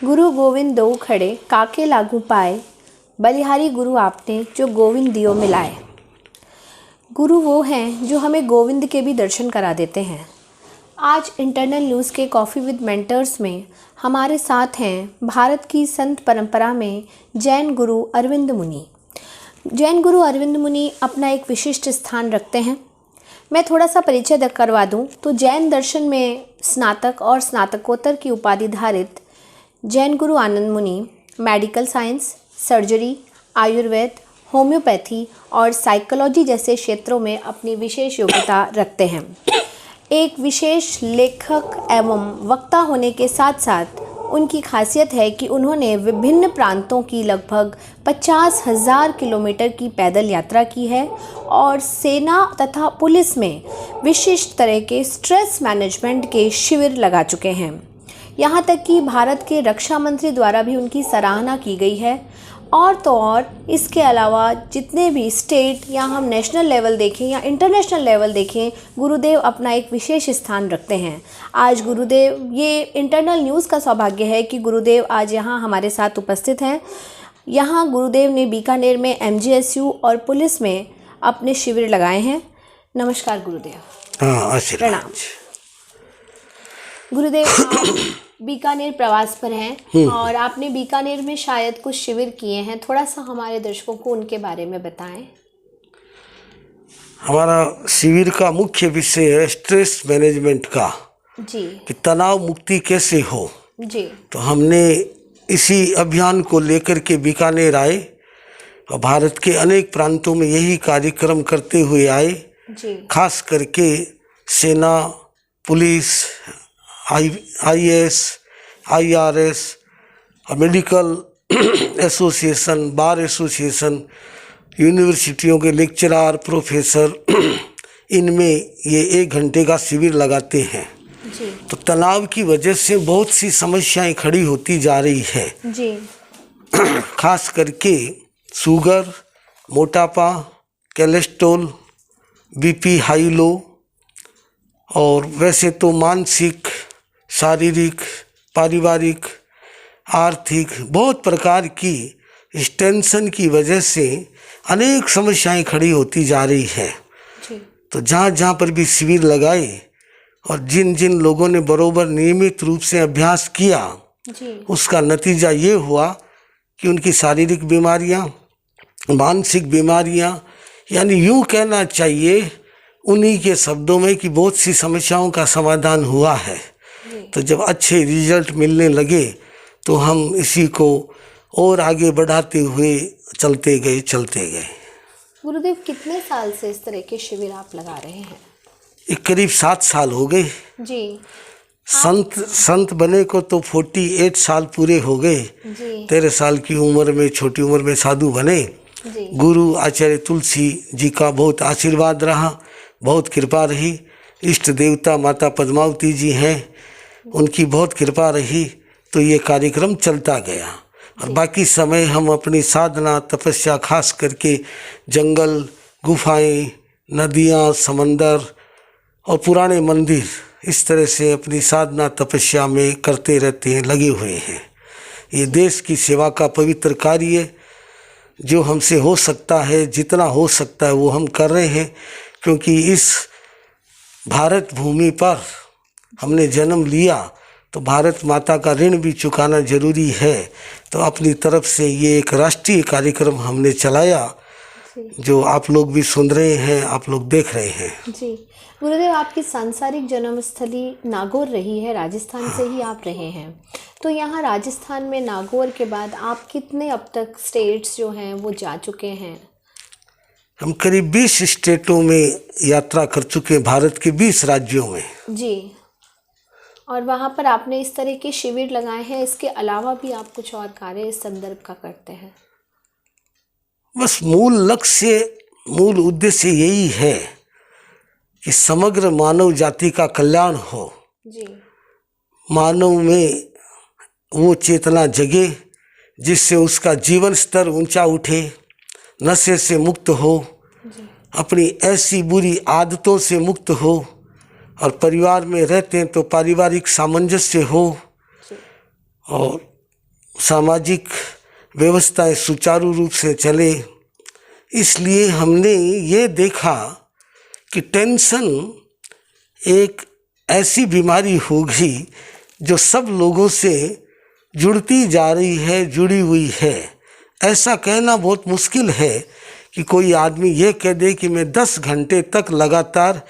गुरु गोविंद दो खड़े काके लागू पाए, बलिहारी गुरु आपने जो गोविंद दियो मिलाए। गुरु वो हैं जो हमें गोविंद के भी दर्शन करा देते हैं। आज इंटरनल न्यूज़ के कॉफ़ी विद मेंटर्स में हमारे साथ हैं भारत की संत परंपरा में जैन गुरु अरविंद मुनि। जैन गुरु अरविंद मुनि अपना एक विशिष्ट स्थान रखते हैं। मैं थोड़ा सा परिचय करवा दूं तो जैन दर्शन में स्नातक और स्नातकोत्तर की उपाधि धारित जैन गुरु आनंद मुनि medical science, surgery, Ayurveda, homeopathy और साइकोलॉजी जैसे क्षेत्रों में अपनी विशेष योग्यता रखते हैं। एक विशेष लेखक एवं वक्ता होने के साथ साथ उनकी खासियत है कि उन्होंने विभिन्न प्रांतों की लगभग 50,000 किलोमीटर की पैदल यात्रा की है और सेना तथा पुलिस में विशिष्ट तरह के स्ट्रेस मैनेजमेंट के शिविर लगा चुके हैं। यहाँ तक कि भारत के रक्षा मंत्री द्वारा भी उनकी सराहना की गई है। और तो और इसके अलावा जितने भी स्टेट या हम नेशनल लेवल देखें या इंटरनेशनल लेवल देखें, गुरुदेव अपना एक विशेष स्थान रखते हैं। आज गुरुदेव, ये इंटरनल न्यूज़ का सौभाग्य है कि गुरुदेव आज यहाँ हमारे साथ उपस्थित हैं। यहाँ गुरुदेव ने बीकानेर में MGSU और पुलिस में अपने शिविर लगाए हैं। नमस्कार गुरुदेव। प्रणाम गुरुदेव। आप बीकानेर प्रवास पर हैं और आपने बीकानेर में शायद कुछ शिविर किए हैं। थोड़ा सा हमारे दर्शकों को उनके बारे में बताएं। हमारा शिविर का मुख्य विषय है स्ट्रेस मैनेजमेंट का जी, कि तनाव मुक्ति कैसे हो जी। तो हमने इसी अभियान को लेकर के बीकानेर आए और भारत के अनेक प्रांतों में यही कार्यक्रम करते हुए आए जी। खास करके सेना, पुलिस, IAS, IRS और मेडिकल एसोसिएशन, बार एसोसिएशन, यूनिवर्सिटियों के लेक्चरर, प्रोफेसर, इनमें ये 1 घंटे का शिविर लगाते हैं जी। तो तनाव की वजह से बहुत सी समस्याएं खड़ी होती जा रही है जी। खास करके शुगर, मोटापा, कोलेस्ट्रॉल, BP हाई लो और वैसे तो मानसिक, शारीरिक, पारिवारिक, आर्थिक बहुत प्रकार की इस टेंशन की वजह से अनेक समस्याएं खड़ी होती जा रही है। तो जहाँ जहाँ पर भी शिविर लगाए और जिन जिन लोगों ने बरोबर नियमित रूप से अभ्यास किया जी। उसका नतीजा ये हुआ कि उनकी शारीरिक बीमारियाँ, मानसिक बीमारियाँ, यानी यूँ कहना चाहिए उन्हीं के शब्दों में कि बहुत सी समस्याओं का समाधान हुआ है। तो जब अच्छे रिजल्ट मिलने लगे तो हम इसी को और आगे बढ़ाते हुए चलते गए। गुरुदेव, कितने साल से इस तरह के शिविर आप लगा रहे हैं? एक करीब 7 साल हो गए जी। संत बने को तो 48 साल पूरे हो गए। 13 साल की उम्र में, छोटी उम्र में साधु बने। गुरु आचार्य तुलसी जी का बहुत आशीर्वाद रहा, बहुत कृपा रही। इष्ट देवता माता पद्मावती जी हैं, उनकी बहुत कृपा रही तो ये कार्यक्रम चलता गया। और बाकी समय हम अपनी साधना, तपस्या, खास करके जंगल, गुफाएं, नदियाँ, समंदर और पुराने मंदिर, इस तरह से अपनी साधना तपस्या में करते रहते हैं, लगे हुए हैं। ये देश की सेवा का पवित्र कार्य है। जो हमसे हो सकता है, जितना हो सकता है वो हम कर रहे हैं, क्योंकि इस भारत भूमि पर हमने जन्म लिया तो भारत माता का ऋण भी चुकाना जरूरी है। तो अपनी तरफ से ये एक राष्ट्रीय कार्यक्रम हमने चलाया जो आप लोग भी सुन रहे हैं, आप लोग देख रहे हैं। जी गुरुदेव, आपकी सांसारिक जन्मस्थली नागौर रही है, राजस्थान से ही आप रहे हैं। तो यहाँ राजस्थान में नागौर के बाद आप कितने अब तक स्टेट्स जो हैं वो जा चुके हैं? हम करीब 20 स्टेटों में यात्रा कर चुके हैं, भारत के 20 राज्यों में। जी। और वहाँ पर आपने इस तरह के शिविर लगाए हैं, इसके अलावा भी आप कुछ और कार्य इस संदर्भ का करते हैं? बस मूल लक्ष्य, मूल उद्देश्य यही है कि समग्र मानव जाति का कल्याण हो। जी। मानव में वो चेतना जगे जिससे उसका जीवन स्तर ऊंचा उठे, नशे से मुक्त हो, अपनी ऐसी बुरी आदतों से मुक्त हो, और परिवार में रहते हैं तो पारिवारिक सामंजस्य हो, और सामाजिक व्यवस्थाएं सुचारू रूप से चले, इसलिए हमने ये देखा कि टेंशन एक ऐसी बीमारी होगी जो सब लोगों से जुड़ती जा रही है, जुड़ी हुई है। ऐसा कहना बहुत मुश्किल है कि कोई आदमी ये कह दे कि मैं 10 घंटे तक लगातार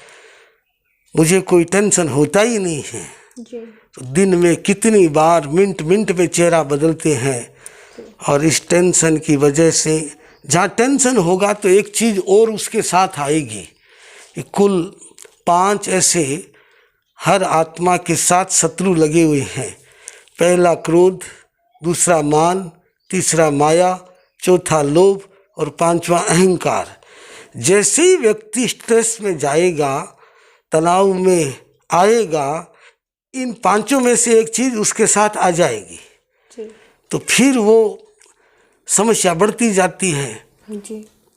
मुझे कोई टेंशन होता ही नहीं है। तो दिन में कितनी बार मिनट मिनट में चेहरा बदलते हैं, और इस टेंशन की वजह से जहाँ टेंशन होगा तो एक चीज़ और उसके साथ आएगी कि कुल 5 ऐसे हर आत्मा के साथ शत्रु लगे हुए हैं। पहला क्रोध, दूसरा मान, तीसरा माया, चौथा लोभ और 5वां अहंकार। जैसे ही व्यक्ति स्ट्रेस में जाएगा, तनाव में आएगा, इन 5 में से एक चीज़ उसके साथ आ जाएगी तो फिर वो समस्या बढ़ती जाती है।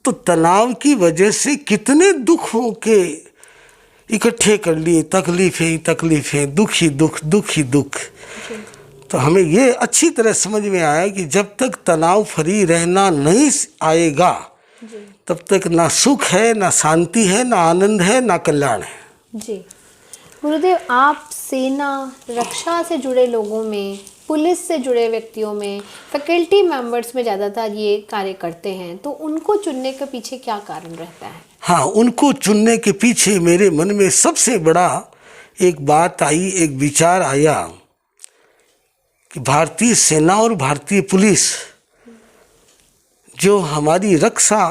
तो तनाव की वजह से कितने दुखों के इकट्ठे कर लिए, तकलीफ़ें, दुख ही दुख। तो हमें ये अच्छी तरह समझ में आया कि जब तक तनाव फ्री रहना नहीं आएगा तब तक ना सुख है, ना शांति है, ना आनंद है, ना कल्याण है। जी गुरुदेव, आप सेना, रक्षा से जुड़े लोगों में, पुलिस से जुड़े व्यक्तियों में, फैकल्टी मेंबर्स में ज़्यादातर ये कार्य करते हैं, तो उनको चुनने के पीछे क्या कारण रहता है? हाँ, उनको चुनने के पीछे मेरे मन में सबसे बड़ा एक बात आई, एक विचार आया कि भारतीय सेना और भारतीय पुलिस जो हमारी रक्षा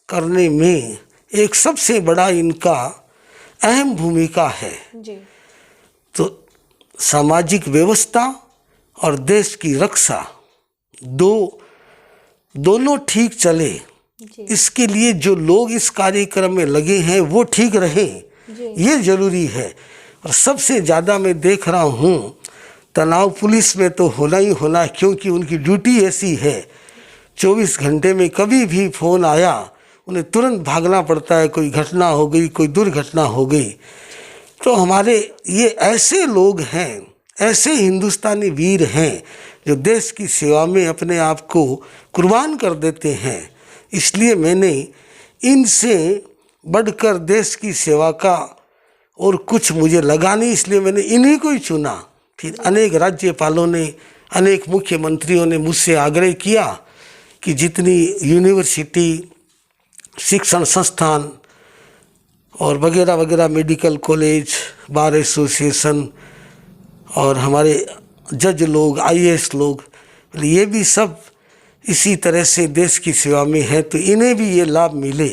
करने में एक सबसे बड़ा इनका अहम भूमिका है। जी। तो सामाजिक व्यवस्था और देश की रक्षा दोनों ठीक चले, इसके लिए जो लोग इस कार्यक्रम में लगे हैं वो ठीक रहें, ये जरूरी है। और सबसे ज़्यादा मैं देख रहा हूँ तनाव पुलिस में तो होना ही होना, क्योंकि उनकी ड्यूटी ऐसी है 24 घंटे में कभी भी फ़ोन आया उन्हें तुरंत भागना पड़ता है। कोई घटना हो गई, कोई दुर्घटना हो गई, तो हमारे ये ऐसे लोग हैं, ऐसे हिंदुस्तानी वीर हैं जो देश की सेवा में अपने आप को कुर्बान कर देते हैं। इसलिए मैंने इनसे बढ़कर देश की सेवा का और कुछ मुझे लगा नहीं, इसलिए मैंने इन्हीं को ही चुना। फिर अनेक राज्यपालों ने, अनेक मुख्यमंत्रियों ने मुझसे आग्रह किया कि जितनी यूनिवर्सिटी, शिक्षण संस्थान और वगैरह वगैरह, मेडिकल कॉलेज, बार एसोसिएशन और हमारे जज लोग, आईएएस लोग, ये भी सब इसी तरह से देश की सेवा में है, तो इन्हें भी ये लाभ मिले।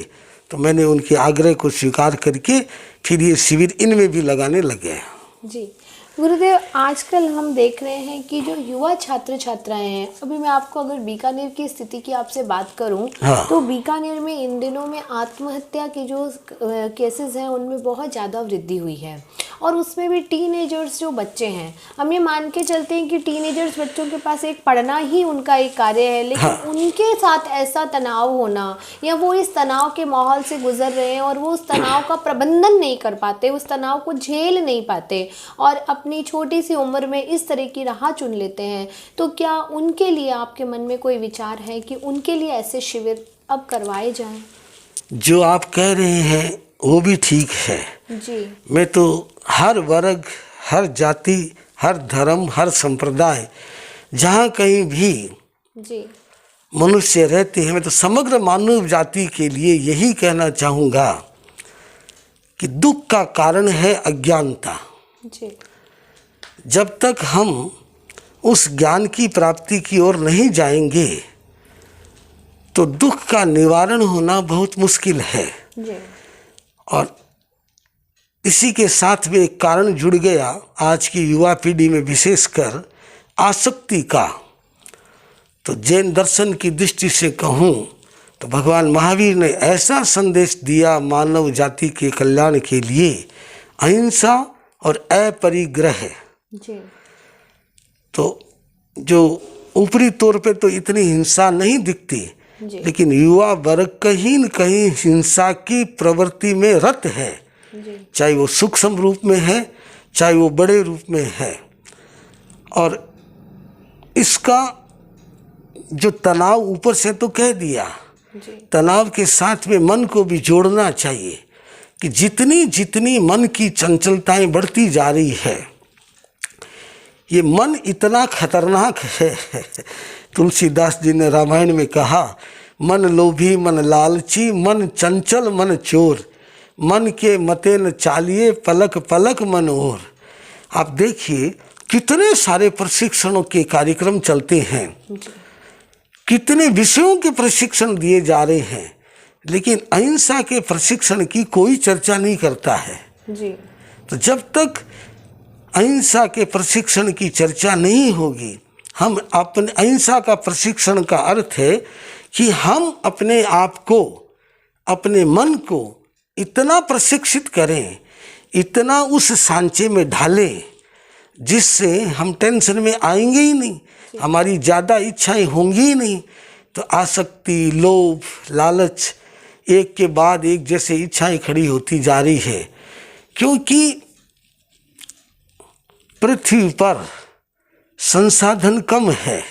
तो मैंने उनके आग्रह को स्वीकार करके फिर ये शिविर इनमें भी लगाने लगे। जी गुरुदेव, आजकल हम देख रहे हैं कि जो युवा छात्र छात्राएं हैं, अभी मैं आपको अगर बीकानेर की स्थिति की आपसे बात करूं, हाँ। तो बीकानेर में इन दिनों में आत्महत्या के जो केसेस हैं उनमें बहुत ज़्यादा वृद्धि हुई है, और उसमें भी टीनेजर्स जो बच्चे हैं, हम ये मान के चलते हैं कि टीनेजर्स बच्चों के पास एक पढ़ना ही उनका एक कार्य है, लेकिन हाँ। उनके साथ ऐसा तनाव होना, या वो इस तनाव के माहौल से गुजर रहे हैं और वो उस तनाव का प्रबंधन नहीं कर पाते, उस तनाव को झेल नहीं पाते और अपनी छोटी सी उम्र में इस तरह की राह चुन लेते हैं, तो क्या उनके लिए आपके मन में कोई विचार है कि उनके लिए ऐसे शिविर अब करवाए जाएं? जो आप कह रहे हैं वो भी ठीक है जी। मैं तो हर वर्ग, हर जाति, हर धर्म, हर संप्रदाय, जहाँ कहीं भी जी मनुष्य रहते हैं, मैं तो समग्र मानव जाति के लिए यही कहना चाहूँगा कि दुख का कारण है अज्ञानता। जी। जब तक हम उस ज्ञान की प्राप्ति की ओर नहीं जाएंगे तो दुख का निवारण होना बहुत मुश्किल है। जी। और इसी के साथ में एक कारण जुड़ गया आज की युवा पीढ़ी में, विशेषकर आसक्ति का। तो जैन दर्शन की दृष्टि से कहूँ तो भगवान महावीर ने ऐसा संदेश दिया मानव जाति के कल्याण के लिए, अहिंसा और अपरिग्रह। जी। तो जो ऊपरी तौर पे तो इतनी हिंसा नहीं दिखती, लेकिन युवा वर्ग कहीं न कहीं हिंसा की प्रवृत्ति में रत है, चाहे वो सूक्ष्म रूप में है, चाहे वो बड़े रूप में है। और इसका जो तनाव ऊपर से तो कह दिया, तनाव के साथ में मन को भी जोड़ना चाहिए कि जितनी जितनी मन की चंचलताएं बढ़ती जा रही है, ये मन इतना खतरनाक है। तुलसीदास जी ने रामायण में कहा, मन लोभी मन लालची मन चंचल मन चोर, मन के मते न चालिए पलक पलक मन और। आप देखिए कितने सारे प्रशिक्षणों के कार्यक्रम चलते हैं, कितने विषयों के प्रशिक्षण दिए जा रहे हैं, लेकिन अहिंसा के प्रशिक्षण की कोई चर्चा नहीं करता है जी। तो जब तक अहिंसा के प्रशिक्षण की चर्चा नहीं होगी, हम अपने अहिंसा का प्रशिक्षण का अर्थ है कि हम अपने आप को, अपने मन को इतना प्रशिक्षित करें, इतना उस सांचे में ढालें जिससे हम टेंशन में आएंगे ही नहीं, हमारी ज़्यादा इच्छाएं होंगी ही नहीं। तो आसक्ति, लोभ, लालच एक के बाद एक जैसे इच्छाएं खड़ी होती जा रही है, क्योंकि पृथ्वी पर संसाधन कम है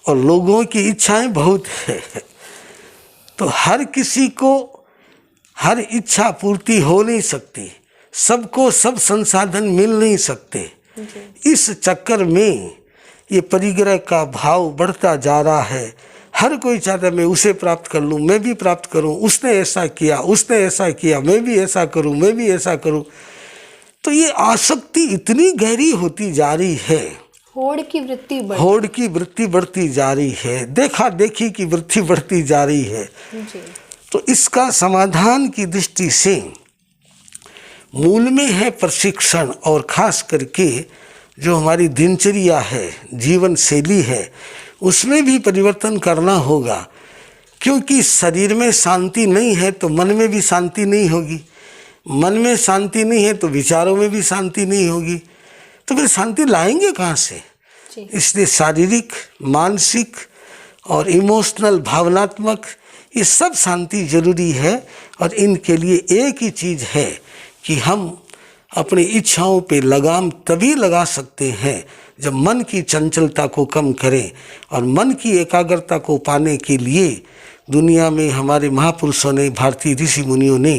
और लोगों की इच्छाएं बहुत है। तो हर किसी को हर इच्छा पूर्ति हो नहीं सकती, सबको सब संसाधन मिल नहीं सकते। इस चक्कर में ये परिग्रह का भाव बढ़ता जा रहा है। हर कोई चाहता है मैं उसे प्राप्त कर लूँ, मैं भी प्राप्त करूँ, उसने ऐसा किया, उसने ऐसा किया, मैं भी ऐसा करूँ, मैं भी ऐसा करूँ। तो ये आसक्ति इतनी गहरी होती जा रही है, होड़ की वृत्ति बढ़ती जा रही है, देखा देखी की वृत्ति बढ़ती जा रही है। तो इसका समाधान की दृष्टि से मूल में है प्रशिक्षण, और खास करके जो हमारी दिनचर्या है, जीवन शैली है, उसमें भी परिवर्तन करना होगा। क्योंकि शरीर में शांति नहीं है तो मन में भी शांति नहीं होगी, मन में शांति नहीं है तो विचारों में भी शांति नहीं होगी। तो फिर शांति लाएंगे कहाँ से? इसलिए शारीरिक, मानसिक और इमोशनल, भावनात्मक, ये सब शांति जरूरी है। और इनके लिए एक ही चीज़ है कि हम अपनी इच्छाओं पे लगाम तभी लगा सकते हैं जब मन की चंचलता को कम करें। और मन की एकाग्रता को पाने के लिए दुनिया में हमारे महापुरुषों ने, भारतीय ऋषि मुनियों ने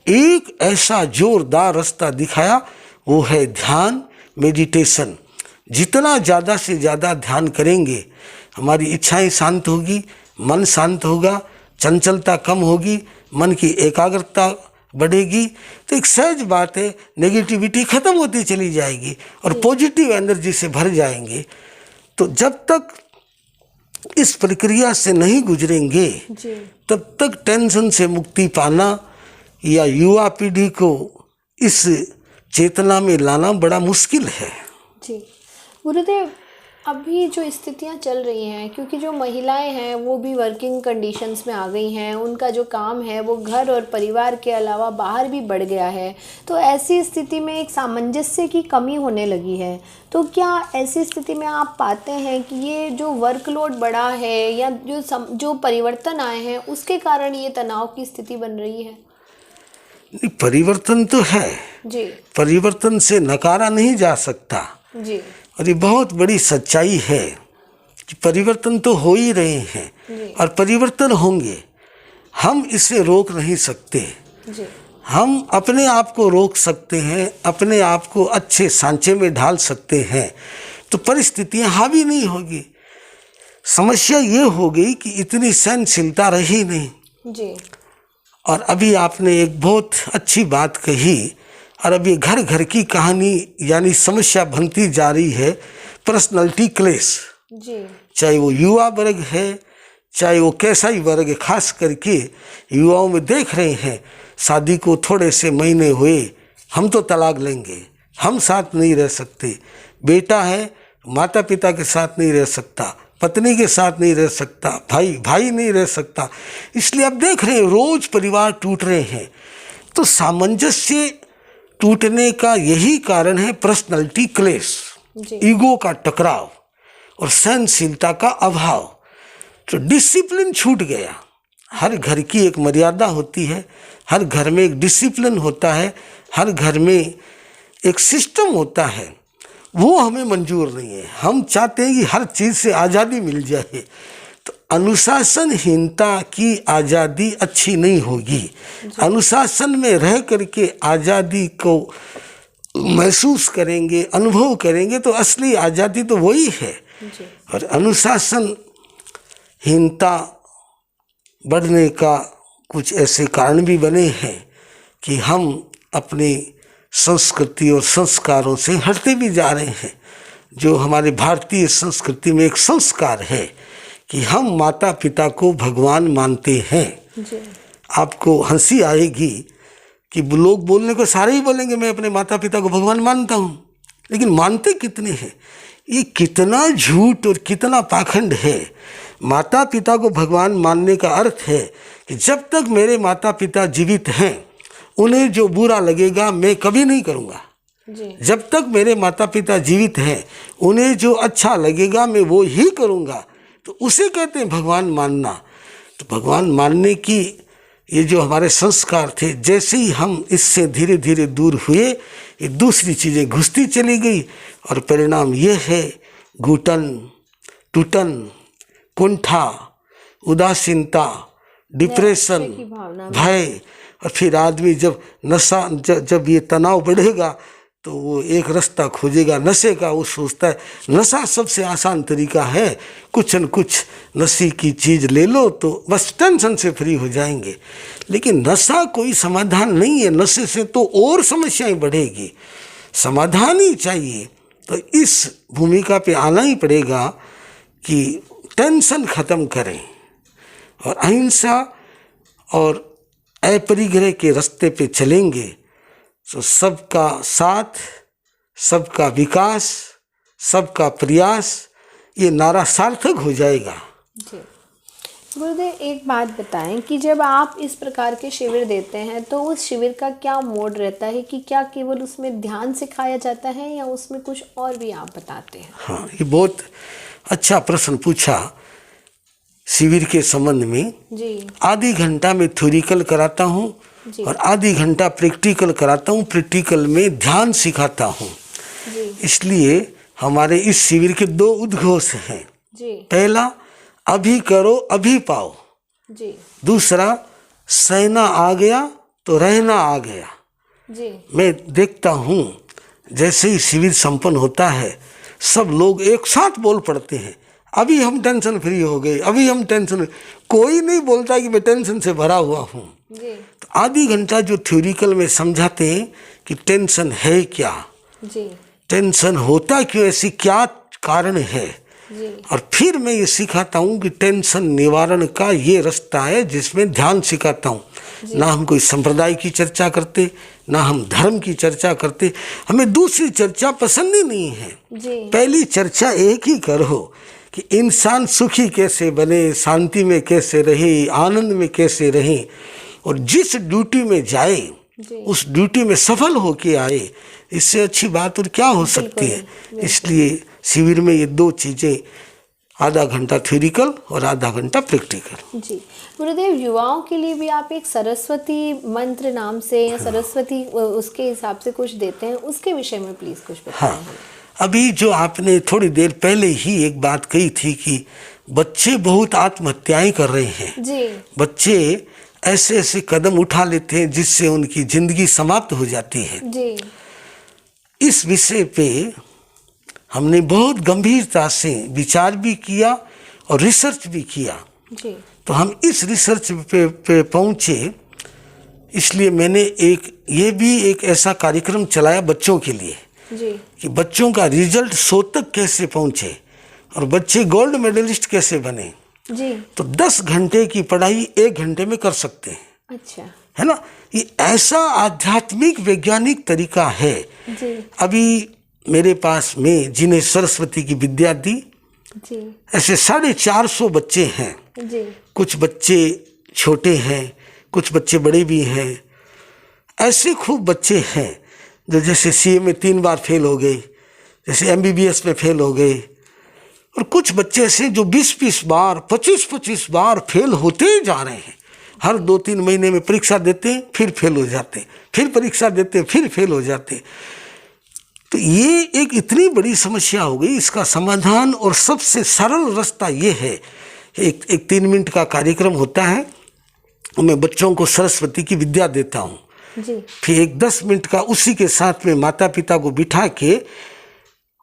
एक ऐसा जोरदार रास्ता दिखाया, वो है ध्यान, मेडिटेशन। जितना ज़्यादा से ज़्यादा ध्यान करेंगे, हमारी इच्छाएं शांत होगी, मन शांत होगा, चंचलता कम होगी, मन की एकाग्रता बढ़ेगी। तो एक सहज बात है, नेगेटिविटी खत्म होती चली जाएगी और पॉजिटिव एनर्जी से भर जाएंगे। तो जब तक इस प्रक्रिया से नहीं गुजरेंगे तब तक टेंशन से मुक्ति पाना या युवा पीढ़ी को इस चेतना में लाना बड़ा मुश्किल है। जी गुरुदेव, अभी जो स्थितियां चल रही हैं, क्योंकि जो महिलाएं हैं वो भी वर्किंग कंडीशंस में आ गई हैं, उनका जो काम है वो घर और परिवार के अलावा बाहर भी बढ़ गया है, तो ऐसी स्थिति में एक सामंजस्य की कमी होने लगी है। तो क्या ऐसी स्थिति में आप पाते हैं कि ये जो वर्कलोड बढ़ा है या जो परिवर्तन आए हैं उसके कारण ये तनाव की स्थिति बन रही है? परिवर्तन तो है जी, परिवर्तन से नकारा नहीं जा सकता जी। और ये बहुत बड़ी सच्चाई है कि परिवर्तन तो हो ही रहे हैं और परिवर्तन होंगे, हम इसे रोक नहीं सकते जी। हम अपने आप को रोक सकते हैं, अपने आप को अच्छे सांचे में ढाल सकते हैं, तो परिस्थितियां हावी नहीं होगी। समस्या ये हो गई कि इतनी सहनशीलता रही नहीं जी। और अभी आपने एक बहुत अच्छी बात कही, और अभी घर घर की कहानी यानी समस्या बनती जा रही है, पर्सनालिटी क्लेश जी। चाहे वो युवा वर्ग है, चाहे वो कैसा ही वर्ग है, खास करके युवाओं में देख रहे हैं, शादी को थोड़े से महीने हुए हम तो तलाक लेंगे, हम साथ नहीं रह सकते। बेटा है माता पिता के साथ नहीं रह सकता, पत्नी के साथ नहीं रह सकता, भाई नहीं रह सकता। इसलिए अब देख रहे हैं रोज परिवार टूट रहे हैं। तो सामंजस्य टूटने का यही कारण है पर्सनालिटी क्लेश, ईगो का टकराव और सहनशीलता का अभाव। तो डिसिप्लिन छूट गया। हर घर की एक मर्यादा होती है, हर घर में एक डिसिप्लिन होता है, हर घर में एक सिस्टम होता है। वो हमें मंजूर नहीं है। हम चाहते हैं कि हर चीज़ से आज़ादी मिल जाए। तो अनुशासनहीनता की आज़ादी अच्छी नहीं होगी। अनुशासन में रह करके आज़ादी को महसूस करेंगे, अनुभव करेंगे तो असली आज़ादी तो वही है। और अनुशासनहीनता बढ़ने का कुछ ऐसे कारण भी बने हैं कि हम अपनी संस्कृति और संस्कारों से हटते भी जा रहे हैं। जो हमारे भारतीय संस्कृति में एक संस्कार है कि हम माता पिता को भगवान मानते हैं। आपको हंसी आएगी कि लोग बोलने को सारे ही बोलेंगे मैं अपने माता पिता को भगवान मानता हूँ, लेकिन मानते कितने हैं? ये कितना झूठ और कितना पाखंड है। माता पिता को भगवान मानने का अर्थ है कि जब तक मेरे माता पिता जीवित हैं उन्हें जो बुरा लगेगा मैं कभी नहीं करूँगा। जब तक मेरे माता पिता जीवित हैं उन्हें जो अच्छा लगेगा मैं वो ही करूँगा। तो उसे कहते हैं भगवान मानना। तो भगवान मानने की ये जो हमारे संस्कार थे, जैसे ही हम इससे धीरे धीरे दूर हुए ये दूसरी चीज़ें घुसती चली गई और परिणाम ये है घुटन, टूटन, कुंठा, उदासीनता, डिप्रेशन, भय। और फिर आदमी जब नशा जब ये तनाव बढ़ेगा तो वो एक रास्ता खोजेगा नशे का। वो सोचता है नशा सबसे आसान तरीका है, कुछ न कुछ नशे की चीज़ ले लो तो बस टेंशन से फ्री हो जाएंगे। लेकिन नशा कोई समाधान नहीं है, नशे से तो और समस्याएं बढ़ेगी। समाधान ही चाहिए तो इस भूमिका पे आना ही पड़ेगा कि टेंशन ख़त्म करें और अहिंसा और अपरिग्रह के रास्ते पे चलेंगे तो सबका साथ, सबका विकास, सबका प्रयास, ये नारा सार्थक हो जाएगा। जी गुरुदेव, एक बात बताएं कि जब आप इस प्रकार के शिविर देते हैं तो उस शिविर का क्या मोड रहता है कि क्या केवल उसमें ध्यान सिखाया जाता है या उसमें कुछ और भी आप बताते हैं? हाँ, ये बहुत अच्छा प्रश्न पूछा। शिविर के संबंध में जी आधी घंटा में थ्योरिकल कराता हूँ और आधी घंटा प्रैक्टिकल कराता हूँ। प्रैक्टिकल में ध्यान सिखाता हूँ। इसलिए हमारे इस शिविर के दो उद्घोष हैं। पहला अभी करो अभी पाओ। दूसरा सहना आ गया तो रहना आ गया। मैं देखता हूँ जैसे ही शिविर संपन्न होता है सब लोग एक साथ बोल पड़ते हैं अभी हम टेंशन फ्री हो गए, अभी हम टेंशन। कोई नहीं बोलता कि मैं टेंशन से भरा हुआ हूँ। तो आधी घंटा जो थ्योरिकल में समझाते हैं कि टेंशन है क्या, टेंशन होता क्यों, ऐसी क्या कारण है, और फिर मैं ये सिखाता हूँ कि टेंशन निवारण का ये रास्ता है जिसमें ध्यान सिखाता हूँ। ना हम कोई संप्रदाय की चर्चा करते, ना हम धर्म की चर्चा करते, हमें दूसरी चर्चा पसंद ही नहीं है। पहली चर्चा एक ही करो कि इंसान सुखी कैसे बने, शांति में कैसे रहे, आनंद में कैसे रहे, और जिस ड्यूटी में जाए उस ड्यूटी में सफल होके आए। इससे अच्छी बात और क्या हो सकती है। इसलिए शिविर में ये दो चीज़ें, आधा घंटा थ्योरिकल और आधा घंटा प्रैक्टिकल। जी गुरुदेव, युवाओं के लिए भी आप एक सरस्वती मंत्र नाम से या सरस्वती उसके हिसाब से कुछ देते हैं, उसके विषय में प्लीज़ कुछ बताएं। हाँ, अभी जो आपने थोड़ी देर पहले ही एक बात कही थी कि बच्चे बहुत आत्महत्याएं कर रहे हैं। जी। बच्चे ऐसे ऐसे कदम उठा लेते हैं जिससे उनकी जिंदगी समाप्त हो जाती है। जी। इस विषय पे हमने बहुत गंभीरता से विचार भी किया और रिसर्च भी किया। जी। तो हम इस रिसर्च पे पहुँचे, इसलिए मैंने एक ऐसा कार्यक्रम चलाया बच्चों के लिए। जी। कि बच्चों का रिजल्ट 100 तक कैसे पहुँचे और बच्चे गोल्ड मेडलिस्ट कैसे बने। जी। तो 10 घंटे की पढ़ाई 1 घंटे में कर सकते हैं। अच्छा। है ना, ये ऐसा आध्यात्मिक वैज्ञानिक तरीका है। जी। अभी मेरे पास में जिन्हें सरस्वती की विद्या दी, जी, ऐसे 450 बच्चे हैं। जी। कुछ बच्चे छोटे हैं, कुछ बच्चे बड़े भी हैं। ऐसे खूब बच्चे हैं जो जैसे CA में 3 बार फेल हो गए, जैसे MBBS में फेल हो गए, और कुछ बच्चे ऐसे जो 20-20 बार 25-25 बार फेल होते ही जा रहे हैं। हर 2-3 महीने में परीक्षा देते हैं, फिर फेल हो जाते, फिर परीक्षा देते, फिर फेल हो जाते। तो ये एक इतनी बड़ी समस्या हो गई। इसका समाधान और सबसे सरल रास्ता ये है, एक 3 मिनट का कार्यक्रम होता है, मैं बच्चों को सरस्वती की विद्या देता हूँ जी। फिर एक 10 मिनट का उसी के साथ में माता पिता को बिठा के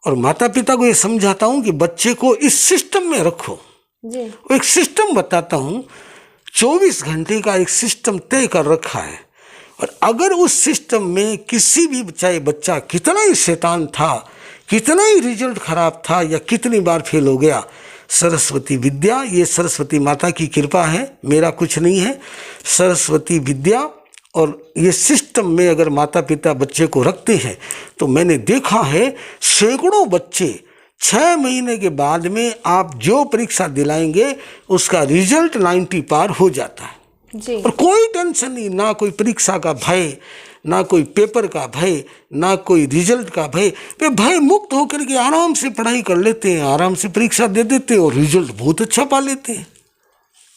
और माता पिता को ये समझाता हूँ कि बच्चे को इस सिस्टम में रखो जी। एक सिस्टम बताता हूँ, 24 घंटे का एक सिस्टम तय कर रखा है। और अगर उस सिस्टम में किसी भी चाहे बच्चा कितना ही शैतान था, कितना ही रिजल्ट खराब था या कितनी बार फेल हो गया, सरस्वती विद्या, ये सरस्वती माता की कृपा है, मेरा कुछ नहीं है। सरस्वती विद्या और ये सिस्टम में अगर माता पिता बच्चे को रखते हैं तो मैंने देखा है सैकड़ों बच्चे 6 महीने के बाद में आप जो परीक्षा दिलाएंगे उसका रिजल्ट 90 पार हो जाता है जी। और कोई टेंशन नहीं, ना कोई परीक्षा का भय, ना कोई पेपर का भय, ना कोई रिजल्ट का भय। वे भय मुक्त होकर के आराम से पढ़ाई कर लेते हैं, आराम से परीक्षा दे देते हैं और रिजल्ट बहुत अच्छा पा लेते हैं।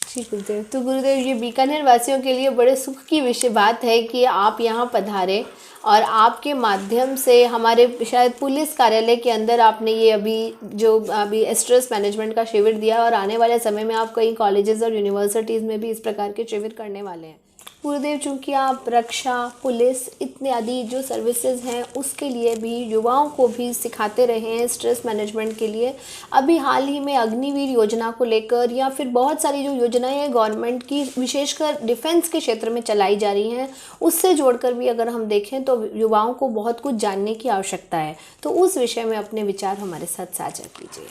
जी गुरुदेव, तो गुरुदेव ये बीकानेर वासियों के लिए बड़े सुख की विषय बात है कि आप यहाँ पधारे और आपके माध्यम से हमारे शायद पुलिस कार्यालय के अंदर आपने ये अभी स्ट्रेस मैनेजमेंट का शिविर दिया और आने वाले समय में आप कई कॉलेजेस और यूनिवर्सिटीज़ में भी इस प्रकार के शिविर करने वाले हैं। गुरुदेव, चूँकि आप रक्षा, पुलिस इत्यादि जो सर्विसेज हैं उसके लिए भी युवाओं को भी सिखाते रहे हैं स्ट्रेस मैनेजमेंट के लिए, अभी हाल ही में अग्निवीर योजना को लेकर या फिर बहुत सारी जो योजनाएं गवर्नमेंट की विशेषकर डिफेंस के क्षेत्र में चलाई जा रही हैं उससे जोड़कर भी अगर हम देखें तो युवाओं को बहुत कुछ जानने की आवश्यकता है, तो उस विषय में अपने विचार हमारे साथ साझा कीजिए।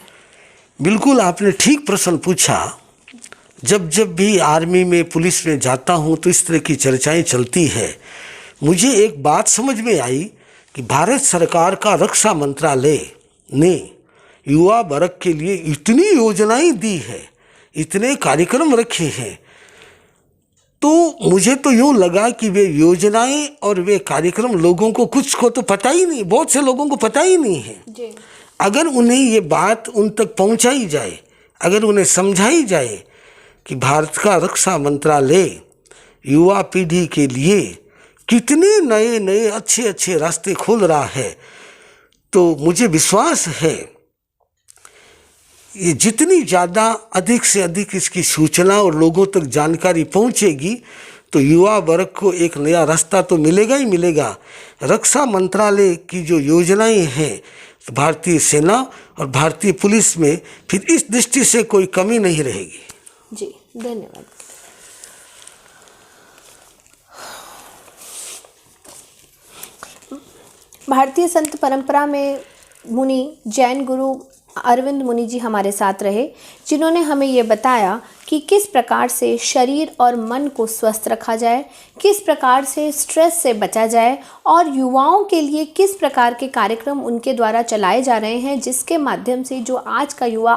बिल्कुल, आपने ठीक प्रश्न पूछा। जब भी आर्मी में, पुलिस में जाता हूँ तो इस तरह की चर्चाएं चलती है। मुझे एक बात समझ में आई कि भारत सरकार का रक्षा मंत्रालय ने युवा वर्ग के लिए इतनी योजनाएं दी है, इतने कार्यक्रम रखे हैं, तो मुझे तो यूँ लगा कि वे योजनाएं और वे कार्यक्रम लोगों को कुछ को तो पता ही नहीं, बहुत से लोगों को पता ही नहीं है जी। अगर उन्हें ये बात उन तक पहुंचाई जाए, अगर उन्हें समझाई जाए कि भारत का रक्षा मंत्रालय युवा पीढ़ी के लिए कितने नए नए अच्छे रास्ते खोल रहा है, तो मुझे विश्वास है ये जितनी ज़्यादा अधिक से अधिक इसकी सूचना और लोगों तक जानकारी पहुंचेगी तो युवा वर्ग को एक नया रास्ता तो मिलेगा ही मिलेगा। रक्षा मंत्रालय की जो योजनाएं हैं भारतीय सेना और भारतीय पुलिस में फिर इस दृष्टि से कोई कमी नहीं रहेगी। जी, धन्यवाद। भारतीय संत परंपरा में मुनि जैन गुरु अरविंद मुनि जी हमारे साथ रहे, जिन्होंने हमें ये बताया कि किस प्रकार से शरीर और मन को स्वस्थ रखा जाए, किस प्रकार से स्ट्रेस से बचा जाए और युवाओं के लिए किस प्रकार के कार्यक्रम उनके द्वारा चलाए जा रहे हैं, जिसके माध्यम से जो आज का युवा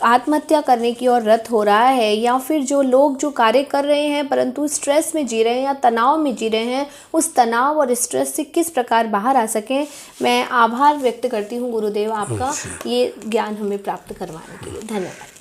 आत्महत्या करने की ओर रत हो रहा है या फिर जो लोग जो कार्य कर रहे हैं परंतु स्ट्रेस में जी रहे हैं या तनाव में जी रहे हैं, उस तनाव और स्ट्रेस से किस प्रकार बाहर आ सकें। मैं आभार व्यक्त करती हूँ गुरुदेव आपका ये ज्ञान हमें प्राप्त करवाने के लिए। धन्यवाद।